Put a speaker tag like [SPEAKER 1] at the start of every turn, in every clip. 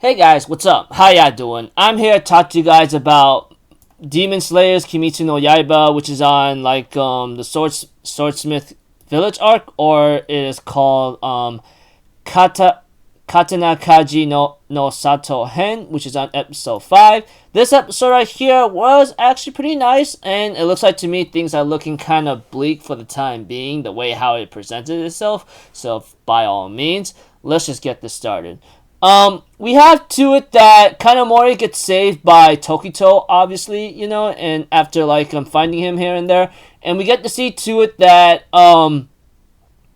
[SPEAKER 1] Hey guys, what's up? How y'all doing? I'm here to talk to you guys about Demon Slayer's Kimetsu no Yaiba, which is on the Swordsmith Village Arc, or it is called Kata Katanakaji no Sato-hen, which is on episode 5. This episode right here was actually pretty nice, and it looks like to me things are looking kind of bleak for the time being, the way how it presented itself. So by all means, let's just get this started. We have to it that Kanamori gets saved by Tokito, obviously, and after finding him here and there, and we get to see to it that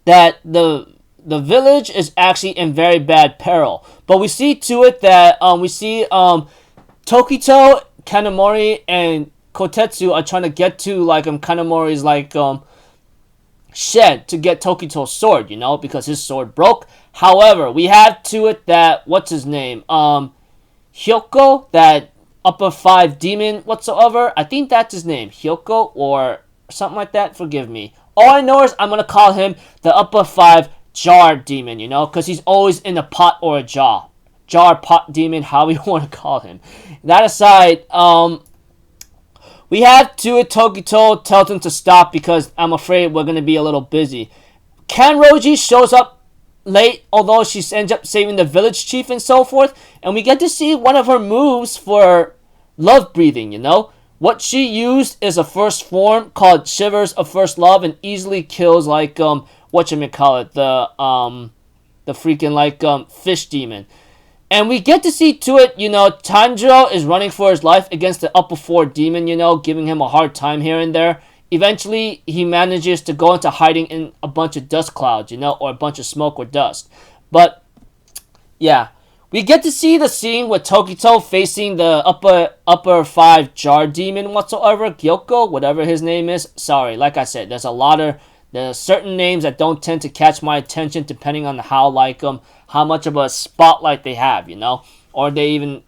[SPEAKER 1] that the village is actually in very bad peril. But we see to it that Tokito, Kanamori, and Kotetsu are trying to get to Kanamori's shed to get Tokito's sword, because his sword broke. However, we have to it that what's his name? Hyoko, that upper 5 demon whatsoever. I think that's his name, Hyoko or something like that. Forgive me. All I know is I'm gonna call him the upper 5 jar demon, because he's always in a pot or a jar. Jar, pot, demon, however you want to call him. That aside, we have to it Tokito tells him to stop because I'm afraid we're going to be a little busy. Kanroji shows up late, although she ends up saving the village chief and so forth, and we get to see one of her moves for love breathing, What she used is a first form called Shivers of First Love and easily kills the freaking fish demon. And we get to see to it, Tanjiro is running for his life against the upper 4 demon, giving him a hard time here and there. Eventually, he manages to go into hiding in a bunch of dust clouds, or a bunch of smoke or dust. But, yeah. We get to see the scene with Tokito facing the upper 5 jar demon whatsoever, Gyoko, whatever his name is. Sorry, like I said, there's certain names that don't tend to catch my attention depending on how much of a spotlight they have, or they even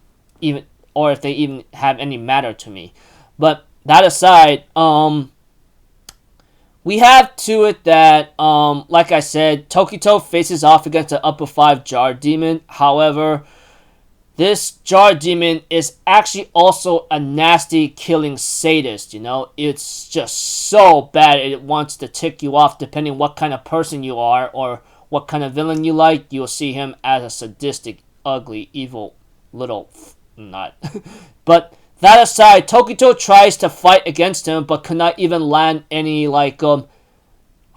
[SPEAKER 1] or if they even have any matter to me. But that aside, we have to it that like I said, Tokito faces off against the upper 5 jar demon. However, this jar demon is actually also a nasty killing sadist, It's just so bad it wants to tick you off depending what kind of person you are or what kind of villain you like. You'll see him as a sadistic, ugly, evil little nut. But that aside, Tokito tries to fight against him but cannot even land any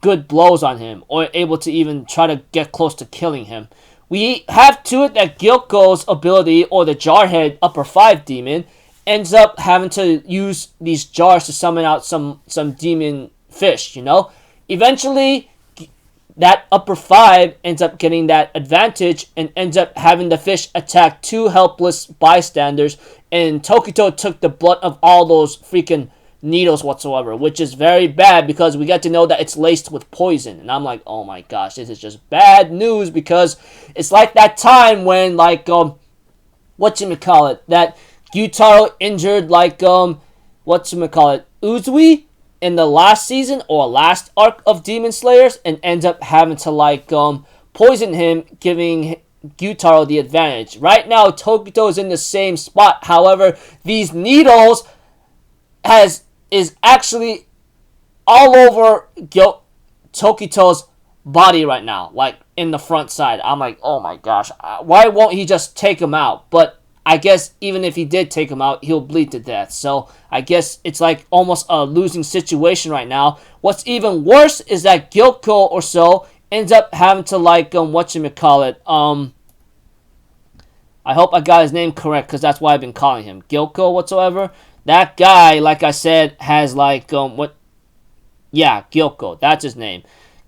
[SPEAKER 1] good blows on him or able to even try to get close to killing him. We have to it that Gyoko's ability, or the Jarhead upper 5 demon, ends up having to use these jars to summon out some demon fish, Eventually, that upper 5 ends up getting that advantage and ends up having the fish attack 2 helpless bystanders, and Tokito took the brunt of all those freaking needles whatsoever, which is very bad because we get to know that it's laced with poison, and I'm like, oh my gosh, this is just bad news, because it's like that time when that Gyutaro injured Uzui in the last season or last arc of Demon Slayers and ends up having to poison him, giving Gyutaro the advantage. Right now Tokito is in the same spot, however these needles is actually all over Tokito's body right now, in the front side. I'm like, oh my gosh, why won't he just take him out? But I guess even if he did take him out, he'll bleed to death. So I guess it's almost a losing situation right now. What's even worse is that Gyoko or so ends up having to I hope I got his name correct because that's why I've been calling him Gyoko whatsoever. That guy, like I said, has Gyoko, that's his name.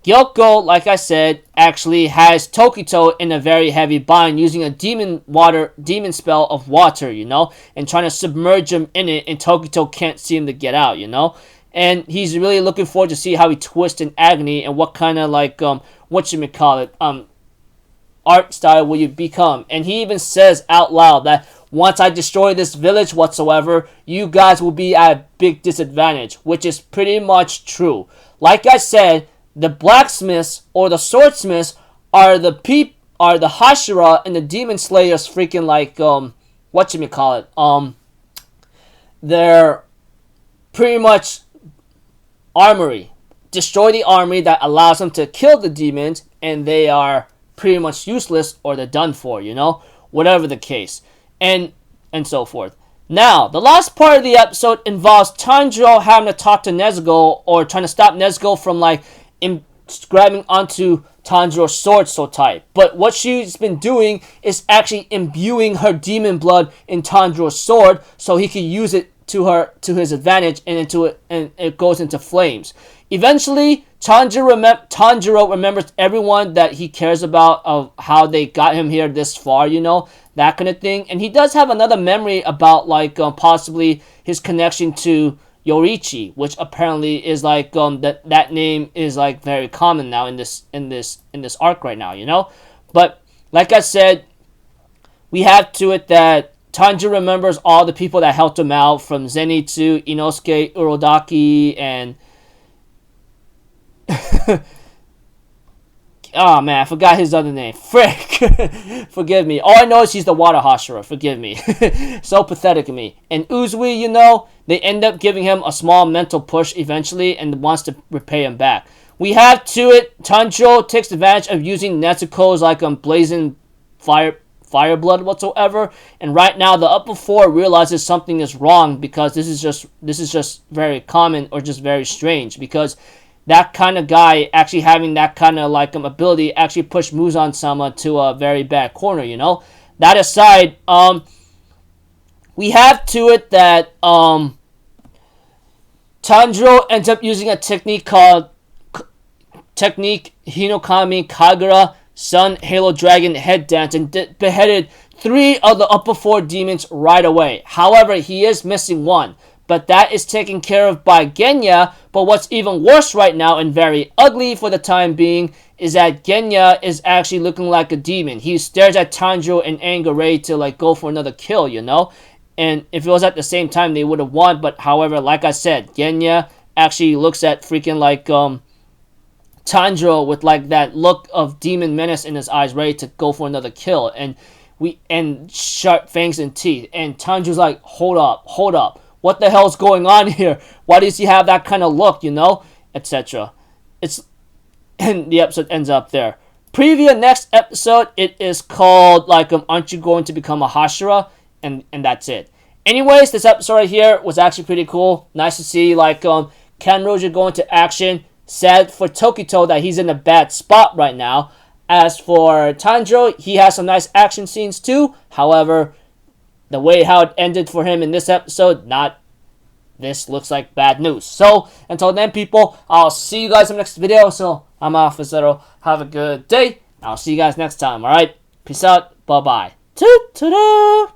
[SPEAKER 1] Gyoko, like I said, actually has Tokito in a very heavy bind using a demon spell of water, and trying to submerge him in it, and Tokito can't seem to get out, And he's really looking forward to see how he twists in agony and what kind of art style will you become. And he even says out loud that once I destroy this village whatsoever, you guys will be at a big disadvantage, which is pretty much true. Like I said, the blacksmiths or the swordsmiths are the are the Hashira and the Demon Slayers freaking like whatchamacallit, they're pretty much armory. Destroy the armory that allows them to kill the demons, and they are pretty much useless or they're done for, you know? Whatever the case. And so forth. Now, the last part of the episode involves Tanjiro having to talk to Nezuko, or trying to stop Nezuko from like grabbing onto Tanjiro's sword so tight. But what she's been doing is actually imbuing her demon blood in Tanjiro's sword so he can use it to his advantage, and it goes into flames. Eventually, Tanjiro remembers everyone that he cares about, of how they got him here this far, you know, that kind of thing. And he does have another memory about like possibly his connection to Yoriichi, which apparently is like that name is like very common now in this arc right now, you know. But like I said, we have to it that Tanjiro remembers all the people that helped him out, from Zenitsu, Inosuke, Urodaki, and oh man, I forgot his other name. Frick! Forgive me. All I know is he's the Water Hashira. Forgive me. So pathetic of me. And Uzui, you know, they end up giving him a small mental push eventually and wants to repay him back. We have to it, Tanjiro takes advantage of using Nezuko's like blazing fire blood whatsoever, and right now the upper four realizes something is wrong, because this is just very common, or just very strange, because that kind of guy actually having that kind of like ability actually pushed Muzan-sama to a very bad corner, you know. That aside, we have to it that Tanjiro ends up using a technique called Hinokami Kagura Sun Halo Dragon Head Dance, and beheaded 3 of the upper 4 demons right away. However, he is missing 1, but that is taken care of by Genya. But what's even worse right now, and very ugly for the time being, is that Genya is actually looking like a demon. He stares at Tanjiro in anger, ready to like go for another kill, you know. And if it was at the same time, they would have won. But however, like I said, Genya actually looks at freaking like Tanjiro with like that look of demon menace in his eyes, ready to go for another kill, and sharp fangs and teeth. And Tanjiro's like, hold up, what the hell's going on here? Why does he have that kind of look, you know, etc. And the episode ends up there. Preview next episode. It is called like aren't you going to become a Hashira? And that's it. Anyways, this episode right here was actually pretty cool. Nice to see like Kanroja go into action. Sad for Tokito that he's in a bad spot right now. As for Tanjiro, he has some nice action scenes too. However, the way how it ended for him in this episode, this looks like bad news. So, until then, people, I'll see you guys in the next video. So, I'm Alpha Zero. Have a good day. I'll see you guys next time, alright? Peace out. Bye-bye. Toot-toot-toot.